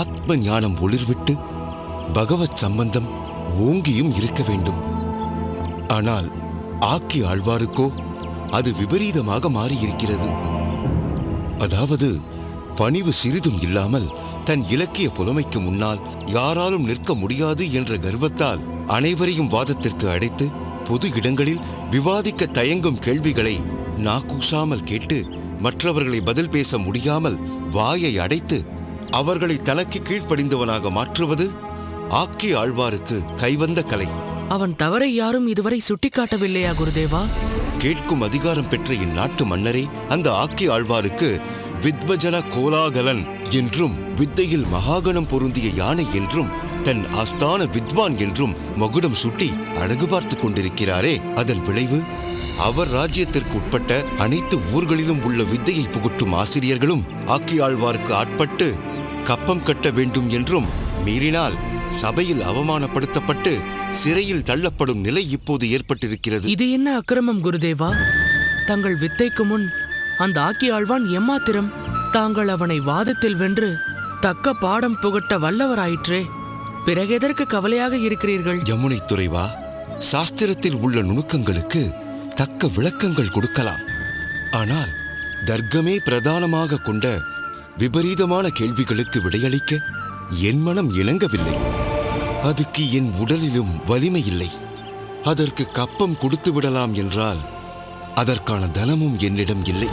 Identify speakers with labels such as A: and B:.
A: ஆத்ம ஞானம் ஒளிர்விட்டு பகவத் சம்பந்தம் ஓங்கியும் இருக்க வேண்டும். ஆனால் ஆக்கி ஆழ்வாருக்கோ அது விபரீதமாக மாறியிருக்கிறது. அதாவது பணிவு சிறிதும் இல்லாமல் தன் இலக்கிய புலமைக்கு முன்னால் யாராலும் நிற்க முடியாது என்ற கர்வத்தால் அனைவரையும் வாதத்திற்கு அழைத்து பொது இடங்களில் விவாதிக்க தயங்கும் கேள்விகளை நாக்கூசாமல் கேட்டு மற்றவர்களை பதில் பேச முடியாமல் வாயை அடைத்து அவர்களை தனக்கு கீழ்ப்படிந்தவனாக மாற்றுவது ஆக்கி ஆழ்வாருக்கு கைவந்த கலை.
B: அவன் தவறை யாரும் இதுவரை சுட்டிக்காட்டவில்லையா குருதேவா?
A: கேட்கும் அதிகாரம் பெற்ற இந்நாட்டு மன்னரே அந்த ஆக்கி ஆழ்வாருக்கு வித்வஜன கோலாகலன் என்றும் வித்தையில் மகாகணம் பொருந்திய யானை என்றும் தன் ஆஸ்தான வித்வான் என்றும் மகுடம் சுட்டி அழகு பார்த்து கொண்டிருக்கிறாரே, அதன் விளைவு அவர் ராஜ்யத்திற்கு உட்பட்ட அனைத்து ஊர்களிலும் உள்ள வித்தையை புகுட்டும் ஆசிரியர்களும் ஆக்கி ஆழ்வாருக்கு ஆட்பட்டு கப்பம் கட்ட வேண்டும் என்றும், மீறினால் சபையில் அவமானப்படுத்தப்பட்டு சிறையில் தள்ளப்படும் நிலை இப்போது ஏற்பட்டிருக்கிறது.
B: இது என்ன அக்கிரமம் குருதேவா? தங்கள் வித்தைக்கு முன் அந்த ஆக்கி ஆழ்வான் எம்மாத்திரம்? தாங்கள் அவனை வாதத்தில் வென்று தக்க பாடம் புகட்ட வல்லவராயிற்றே, பிறகெதற்கு கவலையாக இருக்கிறீர்கள்?
A: யமுனை துறைவா, சாஸ்திரத்தில் உள்ள நுணுக்கங்களுக்கு தக்க விளக்கங்கள் கொடுக்கலாம். ஆனால் தர்க்கமே பிரதானமாக கொண்ட விபரீதமான கேள்விகளுக்கு விடையளிக்க என் மனம் இணங்கவில்லை. அதுக்கு என் உடலிலும் வலிமை இல்லை. அதற்கு கப்பம் கொடுத்து விடலாம் என்றால் அதற்கான தனமும் என்னிடம் இல்லை.